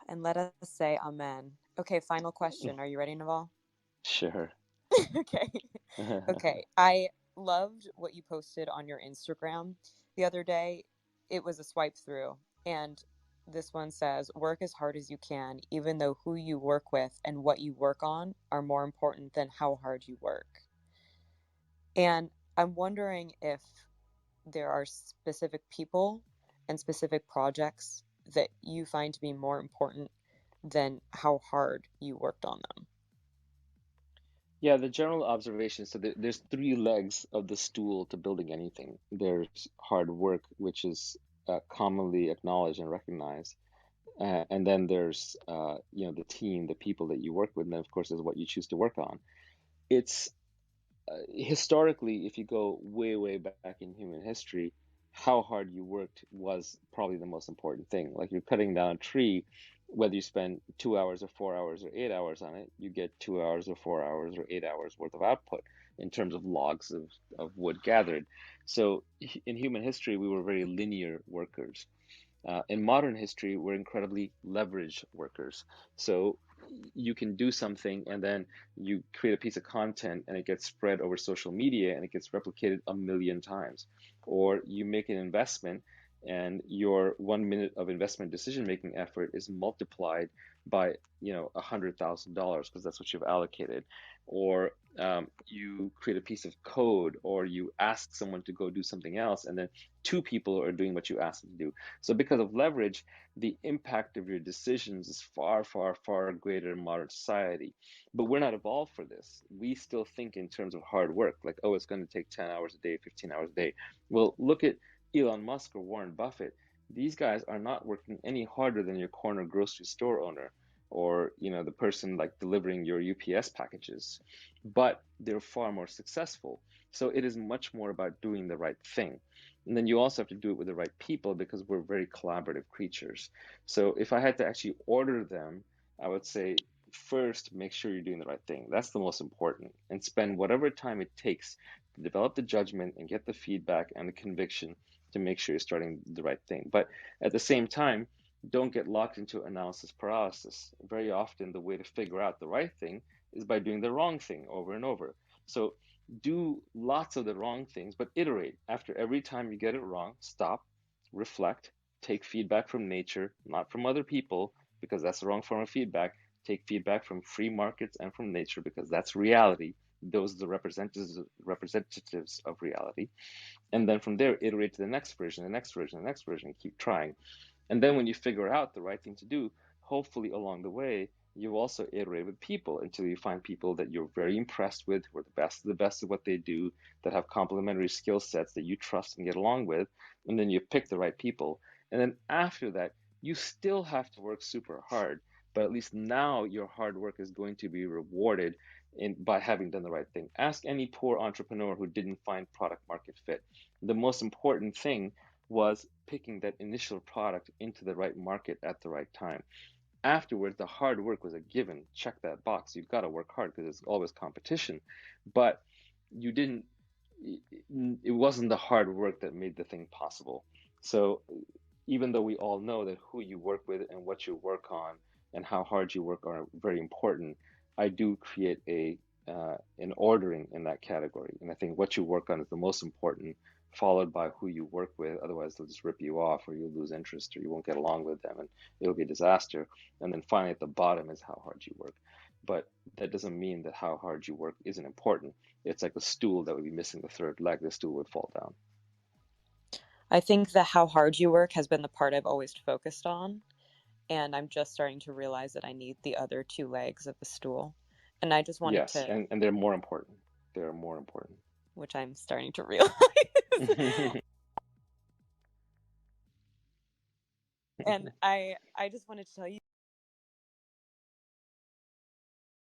And let us say amen. Okay, final question. Are you ready, Naval? Sure. Okay. Okay. I loved what you posted on your Instagram the other day. It was a swipe through, and this one says, work as hard as you can, even though who you work with and what you work on are more important than how hard you work. And I'm wondering if there are specific people and specific projects that you find to be more important than how hard you worked on them. Yeah, the general observation, so there's three legs of the stool to building anything. There's hard work, which is commonly acknowledged and recognized. And then there's the team, the people that you work with, and then of course is what you choose to work on. It's historically, if you go way, way back in human history, how hard you worked was probably the most important thing. Like you're cutting down a tree, whether you spend 2 hours or 4 hours or 8 hours on it, you get 2 hours or 4 hours or 8 hours worth of output in terms of logs of wood gathered. So in human history, we were very linear workers. In modern history, we're incredibly leveraged workers. So you can do something and then you create a piece of content and it gets spread over social media and it gets replicated a million times. Or you make an investment and your 1 minute of investment decision making effort is multiplied by $100,000 because that's what you've allocated. Or you create a piece of code or you ask someone to go do something else and then two people are doing what you asked them to do. So because of leverage, the impact of your decisions is far, far, far greater in modern society. But we're not evolved for this. We still think in terms of hard work, like, oh, it's going to take 10 hours a day, 15 hours a day. Well, look at Elon Musk or Warren Buffett. These guys are not working any harder than your corner grocery store owner or the person like delivering your UPS packages, but they're far more successful. So it is much more about doing the right thing. And then you also have to do it with the right people because we're very collaborative creatures. So if I had to actually order them, I would say first make sure you're doing the right thing. That's the most important. And spend whatever time it takes to develop the judgment and get the feedback and the conviction to make sure you're starting the right thing. But at the same time, don't get locked into analysis paralysis. Very often, the way to figure out the right thing is by doing the wrong thing over and over. So do lots of the wrong things, but iterate. After every time you get it wrong, stop, reflect, take feedback from nature, not from other people, because that's the wrong form of feedback. Take feedback from free markets and from nature, because that's reality. Those are the representatives of reality. And then from there, iterate to the next version, the next version, the next version, keep trying. And then when you figure out the right thing to do, hopefully along the way, you also iterate with people until you find people that you're very impressed with, who are the best at what they do, that have complementary skill sets that you trust and get along with. And then you pick the right people. And then after that, you still have to work super hard, but at least now your hard work is going to be rewarded by having done the right thing. Ask any poor entrepreneur who didn't find product market fit. The most important thing was picking that initial product into the right market at the right time. Afterwards, the hard work was a given. Check that box. You've got to work hard because there's always competition. But you didn't, it wasn't the hard work that made the thing possible. So even though we all know that who you work with and what you work on and how hard you work are very important, I do create an ordering in that category. And I think what you work on is the most important, followed by who you work with. Otherwise, they'll just rip you off, or you'll lose interest, or you won't get along with them, and it'll be a disaster. And then finally, at the bottom is how hard you work. But that doesn't mean that how hard you work isn't important. It's like a stool that would be missing the third leg. The stool would fall down. I think that how hard you work has been the part I've always focused on, and I'm just starting to realize that I need the other two legs of the stool. And I just wanted Yes, to, and they're more important. They're more important. which I'm starting to realize. And I just wanted to tell you